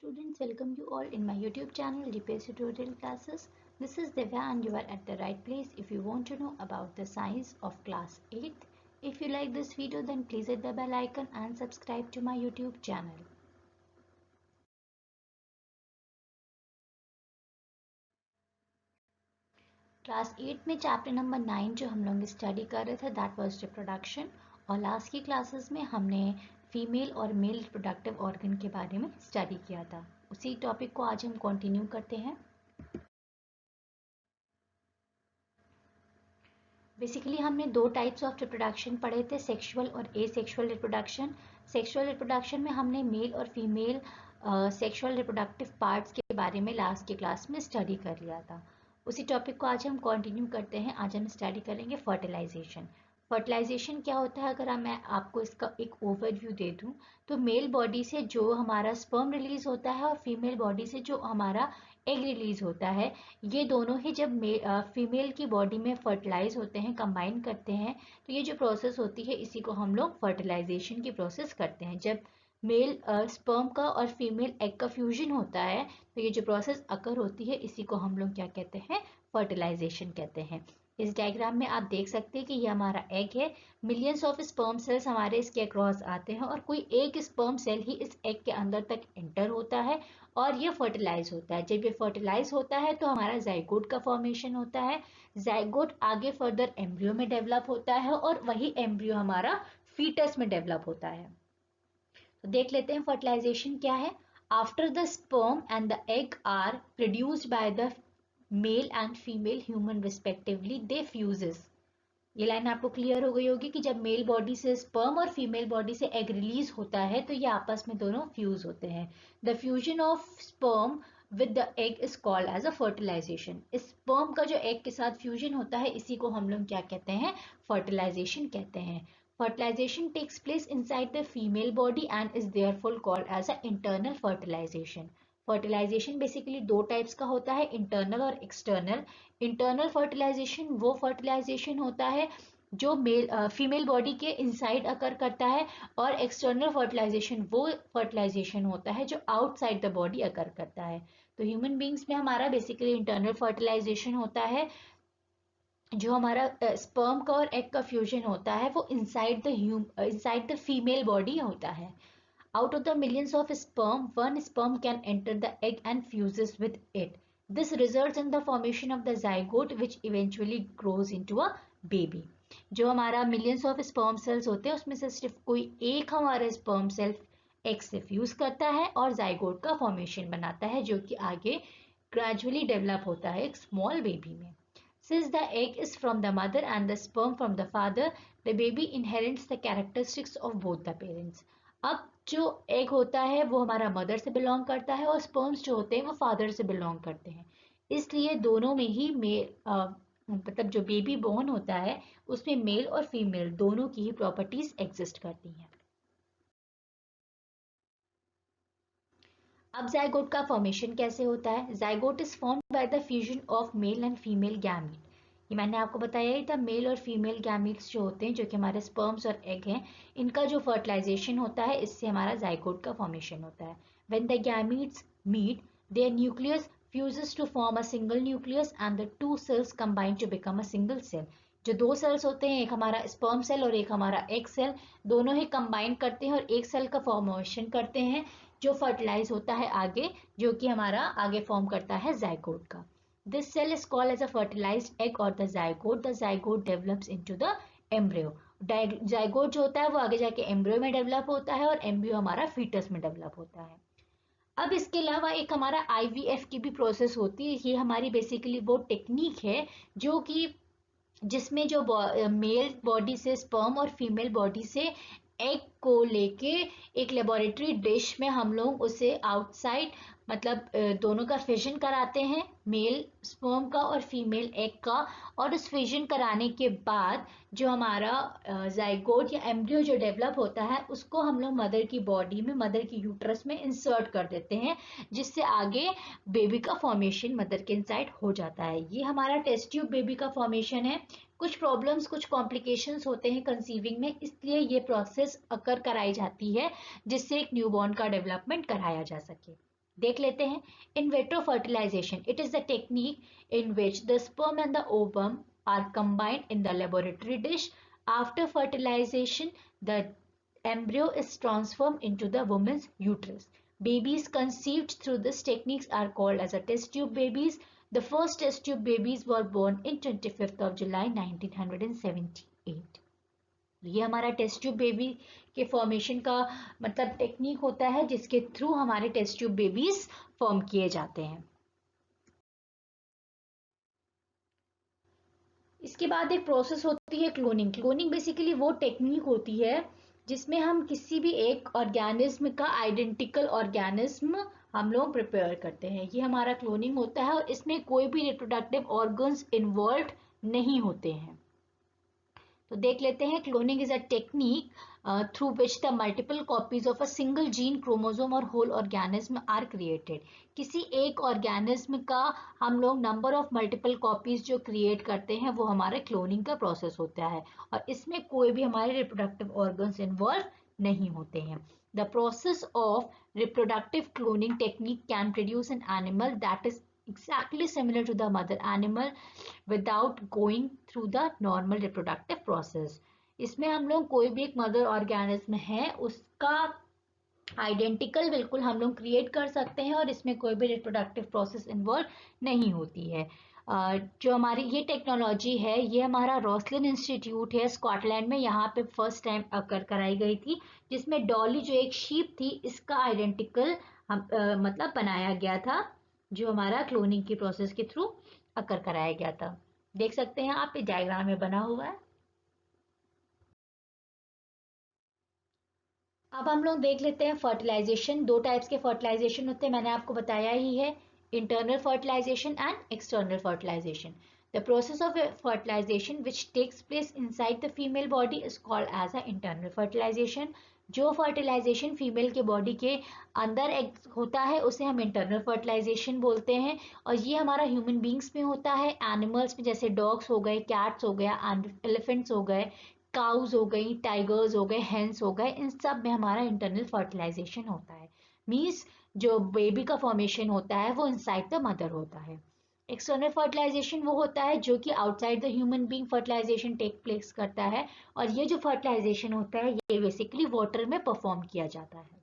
Students, welcome you all in my YouTube channel GPS tutorial classes. This is Divya and you are at the right place if you want to know about the science of class 8th. If you like this video, then please hit the bell icon and subscribe to my YouTube channel. Class 8 में chapter number 9 जो हम लोग study कर रहे थे that was reproduction, और last की classes में हमने फीमेल और मेल रिप्रोडक्टिव ऑर्गन के बारे में स्टडी किया था। उसी टॉपिक को आज हम कंटिन्यू करते हैं। बेसिकली हमने दो टाइप्स ऑफ रिप्रोडक्शन पढ़े थे, सेक्सुअल और एसेक्सुअल रिप्रोडक्शन। सेक्सुअल रिप्रोडक्शन में हमने मेल और फीमेल सेक्सुअल रिप्रोडक्टिव पार्ट्स के बारे में लास्ट की क्लास में स्टडी कर लिया था। उसी टॉपिक को आज हम कंटिन्यू करते हैं। आज हम स्टडी करेंगे फर्टिलाइजेशन। फर्टिलाइजेशन क्या होता है, अगर मैं आपको इसका एक ओवरव्यू दे दूं तो मेल बॉडी से जो हमारा स्पर्म रिलीज होता है और फीमेल बॉडी से जो हमारा एग रिलीज होता है, ये दोनों ही जब फीमेल की बॉडी में फर्टिलाइज होते हैं, कंबाइन करते हैं, तो ये जो प्रोसेस होती है इसी को हम लोग फर्टिलाइजेशन की प्रोसेस करते हैं। जब मेल स्पर्म का और फीमेल एग का फ्यूजन होता है तो ये जो प्रोसेस अकर होती है इसी को हम लोग क्या कहते हैं, फर्टिलाइजेशन कहते हैं। इस डायग्राम में आप देख सकते हैं कि ये हमारा एग है। मिलियंस ऑफ स्पर्म सेल्स हमारे इसके अक्रॉस आते हैं और कोई एक स्पर्म सेल ही इस एग के अंदर तक एंटर होता है और ये फर्टिलाइज होता है। जब ये फर्टिलाइज होता है तो हमारा जाइगोट का फॉर्मेशन होता है। जाइगोट आगे फर्दर एम्ब्रियो में डेवलप होता है और वही एम्ब्रियो हमारा फीटस में डेवलप होता है। तो देख लेते हैं फर्टिलाइजेशन क्या है। After the sperm and the egg are produced by the male and female human respectively they fuses. ये लाइन आपको क्लियर हो गई होगी कि जब मेल बॉडी से स्पर्म और फीमेल बॉडी से एग रिलीज होता है तो ये आपस में दोनों फ्यूज होते हैं। The fusion of sperm with the egg is called as a fertilisation. Sperm का जो एग के साथ फ्यूजन होता है इसी को हम लोग क्या कहते हैं, फर्टिलाइजेशन कहते हैं। Fertilization takes place inside the female body and is therefore called as a internal fertilization. Fertilisation basically दो टाइप्स का होता है, इंटरनल और एक्सटर्नल। इंटरनल फर्टिलाइजेशन वो फर्टिलाइजेशन होता है जो फीमेल बॉडी के इनसाइड अकर करता है, और एक्सटर्नल फर्टिलाइजेशन वो फर्टिलाइजेशन होता है जो आउटसाइड द बॉडी अकर करता है। तो ह्यूमन बींग्स में हमारा बेसिकली इंटरनल फर्टिलाइजेशन होता है, जो हमारा स्पर्म का और एग का फ्यूजन होता है वो इनसाइड द फीमेल बॉडी होता है। Out of the millions of sperm, one sperm can enter the egg and fuses with it. This results in the formation of the zygote, which eventually grows into a baby. जो हमारा millions of sperm cells होते हैं उसमें से सिर्फ कोई एक हमारा sperm cell egg से फ्यूज करता है और zygote का formation बनाता है, जो कि आगे gradually develop होता है एक small baby में। Since the egg is from the mother and the sperm from the father, the baby inherits the characteristics of both the parents. अब जो एग होता है वो हमारा मदर से बिलोंग करता है और स्पर्म्स जो होते हैं वो फादर से बिलोंग करते हैं, इसलिए दोनों में ही मतलब जो बेबी बॉर्न होता है उसमें मेल और फीमेल दोनों की ही प्रॉपर्टीज एग्जिस्ट करती हैं। अब जाइगोट का फॉर्मेशन कैसे होता है। Zygote is formed by the fusion of male and female gamete. ये मैंने आपको बताया ही था, मेल और फीमेल गैमीट्स जो होते हैं, जो कि हमारे स्पर्म्स और एग हैं, इनका जो फर्टिलाइजेशन होता है इससे हमारा जाइगोट का फॉर्मेशन होता है। When the gametes meet, their nucleus fuses to form a single nucleus and the two cells combine to become a single cell. जो दो सेल्स होते हैं, एक हमारा स्पर्म सेल और एक हमारा एग सेल, दोनों ही कंबाइन करते हैं और एक सेल का फॉर्मेशन करते हैं जो फर्टिलाइज होता है आगे, जो कि हमारा आगे फॉर्म करता है जाइगोट का। This cell is called as a fertilized egg or the zygote. The zygote develops into the embryo. Zygote जो होता है वो आगे जाके एम्ब्रियो में डेवलप होता है और एम्ब्रियो हमारा फीटस में डेवलप होता है। अब इसके अलावा एक हमारा IVF की भी प्रोसेस होती है। ये हमारी बेसिकली वो टेक्निक है जो कि जिसमें जो मेल बॉडी से स्पर्म और फीमेल बॉडी से एग को लेके एक लेबोरेटरी डिश में हम लोग उसे आउटसाइड मतलब दोनों का फिजन कराते हैं, मेल स्पर्म का और फीमेल एग का, और उस फिजन कराने के बाद जो हमारा जाइगोट या एम्ब्रियो जो डेवलप होता है उसको हम लोग मदर की बॉडी में, मदर की यूट्रस में इंसर्ट कर देते हैं, जिससे आगे बेबी का फॉर्मेशन मदर के इनसाइड हो जाता है। ये हमारा टेस्ट ट्यूब बेबी का फॉर्मेशन है। कुछ प्रॉब्लम्स, कुछ कॉम्प्लिकेशंस होते हैं कंसीविंग में, इसलिए ये प्रोसेस अकर कराई जाती है जिससे एक न्यूबॉर्न का डेवलपमेंट कराया जा सके। देख लेते हैं। In vitro fertilisation, it is the technique in which the sperm and the ovum are combined in the laboratory dish. After fertilisation the embryo is transformed into the woman's uterus. Babies conceived through this techniques are called as a test tube babies. The first test tube babies were born in 25th of July 1978. ये हमारा test tube baby के formation का मतलब technique होता है जिसके through हमारे test tube babies form किए जाते हैं. इसके बाद एक प्रोसेस होती है क्लोनिंग. क्लोनिंग बेसिकली वो टेक्निक होती है जिसमें हम किसी भी एक ऑर्गेनिज्म का आइडेंटिकल ऑर्गेनिज्म हम लोग प्रिपेयर करते हैं. ये हमारा क्लोनिंग होता है और इसमें कोई भी रिप्रोडक्टिव ऑर्गन्स इन्वॉल्व नहीं होते हैं. तो देख लेते हैं. Cloning is a technique through which the multiple copies of a single gene, chromosome और होल ऑर्गेनिज्म आर क्रिएटेड. किसी एक ऑर्गेनिज्म का हम लोग नंबर ऑफ मल्टीपल कॉपीज जो क्रिएट करते हैं वो हमारे क्लोनिंग का प्रोसेस होता है और इसमें कोई भी हमारे रिप्रोडक्टिव ऑर्गन्स इन्वॉल्व नहीं होते हैं. The process of reproductive cloning technique can produce an animal that is exactly similar to the mother animal without going through the normal reproductive process. इसमें हम लोग कोई भी एक मदर ऑर्गेनिज्म है उसका आइडेंटिकल बिल्कुल हम लोग क्रिएट कर सकते हैं और इसमें कोई भी रिप्रोडक्टिव प्रोसेस इन्वॉल्व नहीं होती है. जो हमारी ये टेक्नोलॉजी है ये हमारा रॉसलिन इंस्टीट्यूट है स्कॉटलैंड में, यहाँ पे फर्स्ट टाइम अकर कराई गई थी जिसमें डॉली जो एक शीप थी इसका आइडेंटिकल मतलब बनाया गया था जो हमारा क्लोनिंग की प्रोसेस के थ्रू अकर कराया गया था. देख सकते हैं आप, ये डायग्राम में बना हुआ है. अब हम लोग देख लेते हैं फर्टिलाइजेशन. दो टाइप्स के फर्टिलाइजेशन होते हैं, मैंने आपको बताया ही है, internal fertilisation and external fertilisation. The process of fertilization which takes place inside the female body is called as a internal fertilization. जो फर्टिलाइजेशन फीमेल के बॉडी के अंदर होता है उसे हम इंटरनल फर्टिलाइजेशन बोलते हैं और ये हमारा ह्यूमन बींग्स में होता है, एनिमल्स में जैसे डॉग्स हो गए, कैट्स हो गया, एलिफेंट्स हो गए, काउज हो गई, टाइगर्स हो गए, हेंस हो गए, इन सब में हमारा इंटरनल फर्टिलाइजेशन होता है. मीन्स जो बेबी का फॉर्मेशन होता है वो इनसाइड द मदर होता है. एक्सटर्नल फर्टिलाइजेशन वो होता है जो कि outside the human being fertilisation take place करता है और ये जो फर्टिलाइजेशन होता है ये बेसिकली वाटर में परफॉर्म किया जाता है.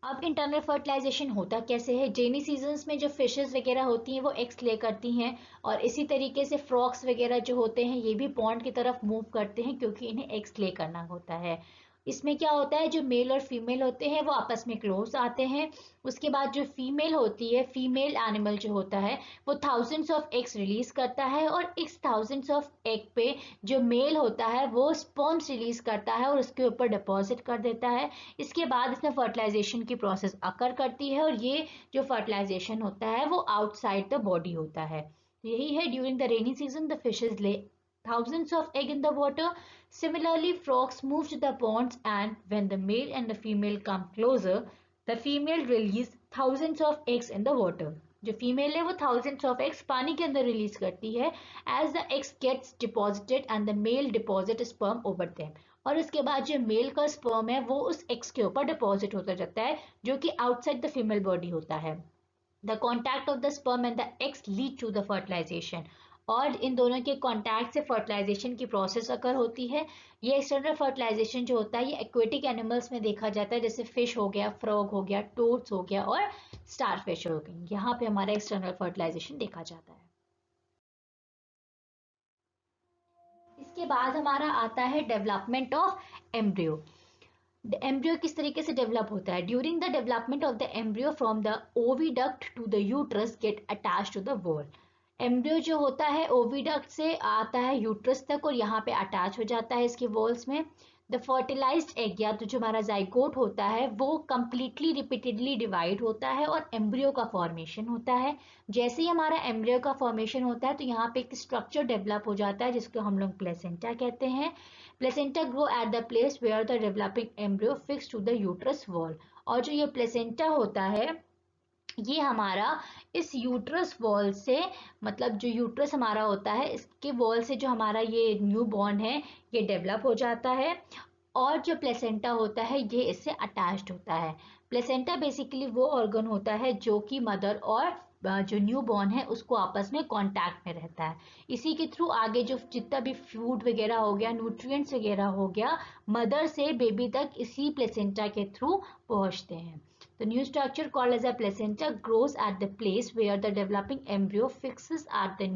अब इंटरनल फर्टिलाइजेशन होता कैसे है. रेनी सीजन्स में जो फिशेस वगैरह होती हैं वो एग्स ले करती हैं और इसी तरीके से फ्रॉक्स वगैरह जो होते हैं ये भी पॉन्ड की तरफ मूव करते हैं क्योंकि इन्हें एग्स ले करना होता है. इसमें क्या होता है, जो मेल और फीमेल होते हैं वो आपस में क्लोज आते हैं. उसके बाद जो फीमेल होती है, फीमेल एनिमल जो होता है वो थाउजेंड्स ऑफ एग्स रिलीज करता है और इस थाउजेंड्स ऑफ एग पे जो मेल होता है वो स्पर्म्स रिलीज करता है और उसके ऊपर डिपॉजिट कर देता है. इसके बाद इसमें फर्टिलाइजेशन की प्रोसेस अकर करती है और ये जो फर्टिलाइजेशन होता है वो आउटसाइड द बॉडी होता है. यही है, during the rainy season the fishes ले thousands of egg in the water. Similarly, frogs move to the ponds and when the male and the female come closer, the female release thousands of eggs in the water. जो female है वो thousands of eggs पानी के अंदर release करती है. As the eggs gets deposited and the male deposit sperm over them. और उसके बाद जो मेल का स्पर्म है वो उस एग्स के ऊपर डिपॉजिट होता जाता है जो कि आउटसाइड द फीमेल बॉडी होता है. The contact of the sperm and the eggs lead to the fertilization. और इन दोनों के कांटेक्ट से फर्टिलाइजेशन की प्रोसेस अकर होती है. ये एक्सटर्नल फर्टिलाइजेशन जो होता है ये एक्वेटिक एनिमल्स में देखा जाता है जैसे फिश हो गया, फ्रॉग हो गया, टोड्स हो गया और स्टारफिश हो गई. यहाँ पे हमारा एक्सटर्नल फर्टिलाइजेशन देखा जाता है. इसके बाद हमारा आता है डेवलपमेंट ऑफ एम्ब्रियो. एम्ब्रियो किस तरीके से डेवलप होता है. During the development of the embryo from the oviduct to the uterus get attach to the wall. Embryo जो होता है ओविडक्ट से आता है यूट्रस तक और यहाँ पे अटैच हो जाता है इसके वॉल्स में. द फर्टिलाइज्ड एग या तो जो हमारा जाइगोट होता है वो कंप्लीटली रिपीटेडली डिवाइड होता है और एम्ब्रियो का फॉर्मेशन होता है. जैसे ही हमारा एम्ब्रियो का फॉर्मेशन होता है तो यहाँ पे एक स्ट्रक्चर डेवलप हो जाता है जिसको हम लोग प्लेसेंटा कहते हैं. Placenta grow at the place where the developing embryo fix to the uterus wall. और जो ये प्लेसेंटा होता है ये हमारा इस यूट्रस वॉल से मतलब जो यूट्रस हमारा होता है इसके वॉल से जो हमारा ये न्यू बॉर्न है ये डेवलप हो जाता है और जो प्लेसेंटा होता है ये इससे अटैच्ड होता है। प्लेसेंटा बेसिकली वो ऑर्गन होता है जो कि मदर और जो न्यू बॉर्न है उसको आपस में कांटेक्ट में रहता है। इसी के थ्रू आगे जो जितना भी फूड वगैरह हो गया, न्यूट्रिएंट्स वगैरह हो गया, मदर से बेबी तक इसी प्लेसेंटा के थ्रू पहुंचते हैं। The new structure called as a placenta grows at the place where the developing embryo fixes at the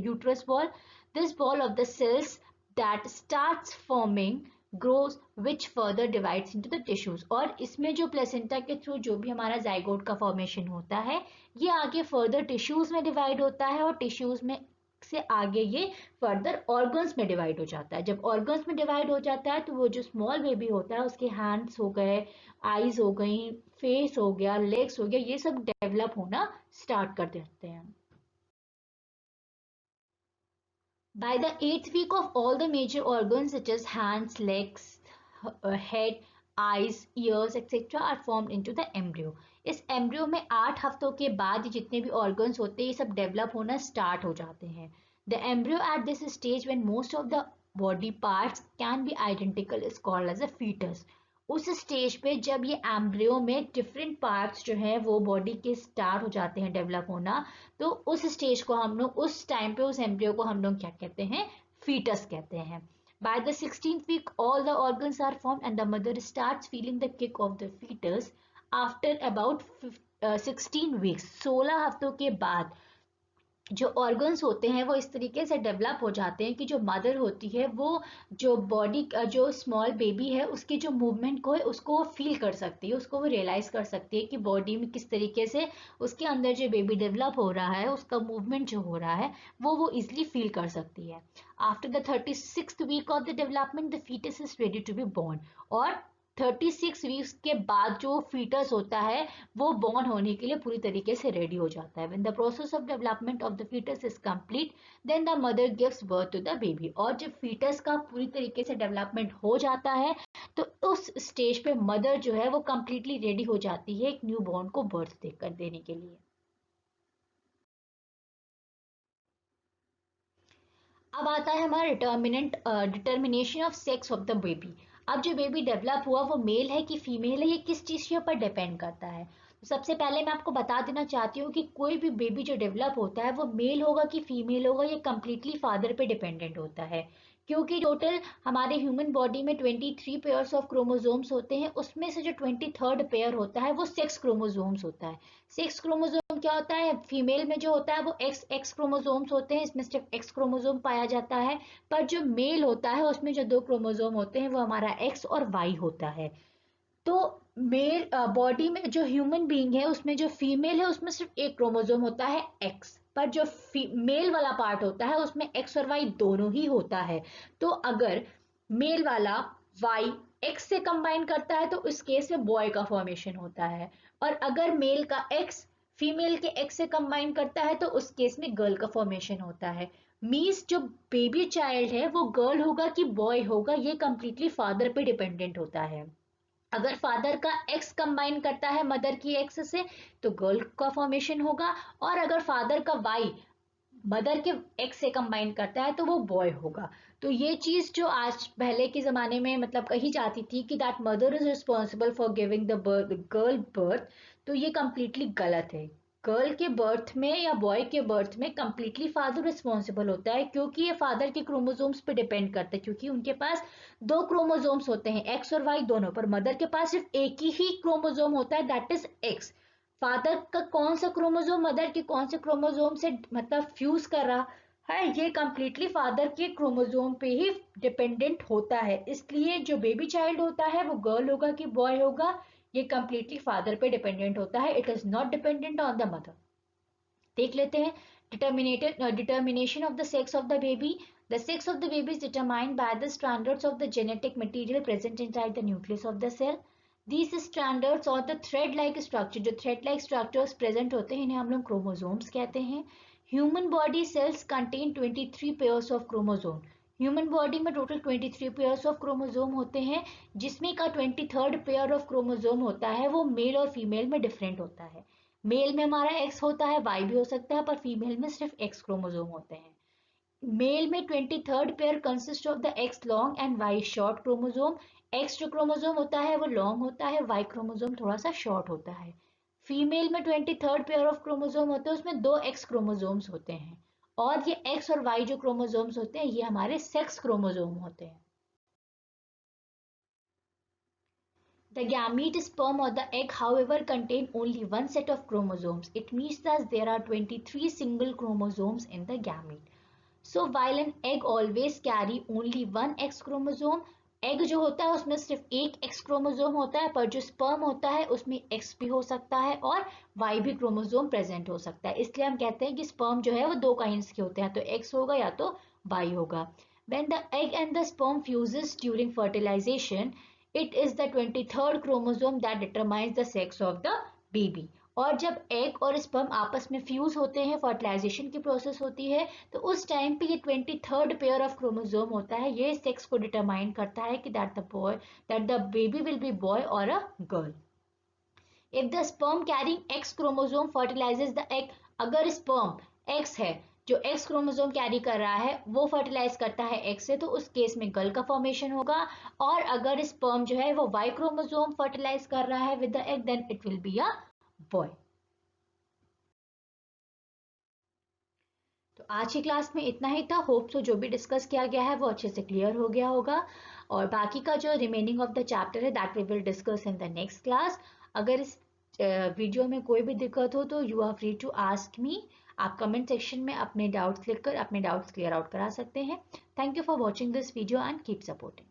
uterus wall. This wall of the cells that starts forming grows which further divides into the tissues. और इसमें जो placenta के through जो भी हमारा zygote का formation होता है ये आगे फर्दर टिश्यूज में डिवाइड होता है और टिश्यूज में से आगे ये फर्दर ऑर्गन्स में डिवाइड हो जाता है। जब ऑर्गन्स में डिवाइड हो जाता है तो वो जो स्मॉल बेबी होता है उसके हैंड्स हो गए, आईज हो गई, फेस हो गया, लेग्स हो गया, ये सब डेवलप होना स्टार्ट कर देते हैं। By the 8th week of all the major organs such as hands, legs, head, eyes, ears, etc. are formed into the embryo. इस एम्ब्रियो में 8 हफ्तों के बाद जितने भी ऑर्गन्स होते हैं ये सब डेवलप होना स्टार्ट हो जाते हैं। The embryo at this stage when most of the body parts can be identical is called as a fetus. उस स्टेज पे जब ये एम्ब्रियो में डिफरेंट पार्ट्स जो हैं वो बॉडी के स्टार्ट हो जाते हैं डेवलप होना, तो उस स्टेज को हम लोग उस टाइम पे उस एम्ब्रियो को हम लोग क्या कहते हैं, फीटस कहते हैं। By the 16th week all the organs are formed and the mother starts feeling the kick of the fetus after about 16 weeks. 16 हफ्तों के बाद जो ऑर्गन्स होते हैं वो इस तरीके से डेवलप हो जाते हैं कि जो मदर होती है वो जो बॉडी जो स्मॉल बेबी है उसके जो मूवमेंट को है उसको वो फील कर सकती है, उसको वो रियलाइज कर सकती है कि बॉडी में किस तरीके से उसके अंदर जो बेबी डेवलप हो रहा है उसका मूवमेंट जो हो रहा है वो इजिली फील कर सकती है। After the 36th week of the development the foetus is ready to be born. और 36 वीक्स के बाद जो फीटस होता है वो बॉर्न होने के लिए पूरी तरीके से रेडी हो जाता है। When the process of development of the fetus is complete, then the mother gives birth to the baby. और जब फीटस का पूरी तरीके से डेवलपमेंट हो जाता है तो उस स्टेज पे मदर जो है वो कंप्लीटली रेडी हो जाती है एक न्यू बॉर्न को बर्थ देकर देने के लिए। अब आता है हमारा determination of sex of the baby. अब जो बेबी डेवलप हुआ वो मेल है कि फीमेल है ये किस चीज़ के ऊपर डिपेंड करता है। तो सबसे पहले मैं आपको बता देना चाहती हूँ कि कोई भी बेबी जो डेवलप होता है वो मेल होगा कि फीमेल होगा ये कम्प्लीटली फादर पे डिपेंडेंट होता है। क्योंकि टोटल हमारे ह्यूमन बॉडी में 23 पेयर्स ऑफ क्रोमोसोम्स होते हैं, उसमें से जो 23rd पेयर होता है वो सेक्स क्रोमोसोम्स होता है। सेक्स क्रोमोसोम क्या होता है, फीमेल में जो होता है वो एक्स क्रोमोसोम्स होते हैं, इसमें सिर्फ एक्स क्रोमोसोम पाया जाता है। पर जो मेल होता है उसमें जो 2 क्रोमोसोम होते हैं वो हमारा एक्स और वाई होता है। तो मेल बॉडी में जो ह्यूमन बीइंग है उसमें जो फीमेल है उसमें सिर्फ एक क्रोमोसोम होता है एक्स, पर जो मेल वाला पार्ट होता है उसमें एक्स और वाई दोनों ही होता है। तो अगर मेल वाला वाई एक्स से कंबाइन करता है तो उस केस में बॉय का फॉर्मेशन होता है, और अगर मेल का एक्स फीमेल के एक्स से कंबाइन करता है तो उस केस में गर्ल का फॉर्मेशन होता है। मीन्स जो बेबी चाइल्ड है वो गर्ल होगा कि बॉय होगा ये कंप्लीटली फादर पे डिपेंडेंट होता है। अगर फादर का एक्स कंबाइन करता है मदर की एक्स से तो गर्ल का फॉर्मेशन होगा, और अगर फादर का वाई मदर के एक्स से कंबाइन करता है तो वो बॉय होगा। तो ये चीज जो आज पहले के जमाने में मतलब कही जाती थी कि that mother is responsible for giving the girl birth, तो ये कंप्लीटली गलत है। गर्ल के बर्थ में या बॉय के बर्थ में कंप्लीटली फादर रिस्पॉन्सिबल होता है, क्योंकि ये फादर के क्रोमोसोम्स पे डिपेंड करता है, क्योंकि उनके पास 2 क्रोमोसोम्स होते हैं एक्स और वाई दोनों, पर मदर के पास सिर्फ एक ही क्रोमोसोम होता है दैट इज एक्स। फादर का कौन सा क्रोमोसोम मदर के कौन से क्रोमोसोम से मतलब फ्यूज कर रहा है ये कंप्लीटली फादर के क्रोमोसोम पे ही डिपेंडेंट होता है। इसलिए जो बेबी चाइल्ड होता है वो गर्ल होगा कि बॉय होगा ये कंप्लीटली फादर पे डिपेंडेंट होता है, it is not dependent on the mother. देख लेते हैं determination of the sex of the baby. The sex of the baby is determined by the standards of the genetic material present inside the nucleus of the cell. These standards or the thread like structure, जो thread like structures present होते हैं इन्हें हम लोग chromosomes कहते हैं। Human body cells contain 23 pairs of chromosome. Human body में total 23 pairs of chromosome होते हैं, जिसमें का 23rd पेयर ऑफ क्रोमोसोम होता है वो मेल और फीमेल में डिफरेंट होता है। मेल में हमारा एक्स होता है, वाई भी हो सकता है, पर फीमेल में सिर्फ एक्स क्रोमोसोम होते हैं। मेल में 23rd pair consist of the x long and Y short chromosome. X जो क्रोमोसोम होता है वो लॉन्ग होता है, वाई क्रोमोसोम थोड़ा सा शॉर्ट होता है। फीमेल में 23rd पेयर ऑफ क्रोमोसोम होते हैं, उसमें 2 एक्स क्रोमोसोम्स होते हैं, और ये एक्स और वाई जो क्रोमोसोम्स होते हैं ये हमारे सेक्स क्रोमोसोम होते हैं। The gamete, sperm or the egg, however, contain only one set of chromosomes. It means that there are 23 single chromosomes in the gamete. So while an egg always carry only one X chromosome, egg जो होता है उसमें सिर्फ एक x chromosome होता है, पर जो स्पर्म होता है उसमें एक्स भी हो सकता है और वाई भी क्रोमोसोम प्रेजेंट हो सकता है। इसलिए हम कहते हैं कि स्पर्म जो है वो 2 काइंड्स के होते हैं, तो एक्स होगा या तो वाई होगा। When the egg and the sperm fuses during fertilization, it is the 23rd chromosome that determines the sex of the baby. और जब एग और स्पर्म आपस में फ्यूज होते हैं, फर्टिलाइजेशन की प्रोसेस होती है, तो उस टाइम पे ये 23rd पेयर ऑफ क्रोमोसोम होता है, ये सेक्स को डिटरमाइन करता है कि that the baby will be boy और a girl. If the sperm carrying X chromosome fertilises the egg, अगर स्पर्म एक्स है जो एक्स क्रोमोसोम कैरी कर रहा है वो फर्टिलाइज करता है एक्स से, तो उस केस में गर्ल का फॉर्मेशन होगा। और अगर स्पर्म जो है वो वाई क्रोमोसोम फर्टिलाइज कर रहा है with the egg, then it will be a boy. तो आज की क्लास में इतना ही था। होप सो जो भी डिस्कस किया गया है वो अच्छे से क्लियर हो गया होगा, और बाकी का जो रिमेनिंग ऑफ द चैप्टर है that we will discuss in the next class. अगर इस वीडियो में कोई भी दिक्कत हो तो you are free to ask me. आप कमेंट सेक्शन में अपने डाउट्स लिखकर अपने डाउट्स क्लियर आउट करा सकते हैं। Thank you for watching this video and keep supporting.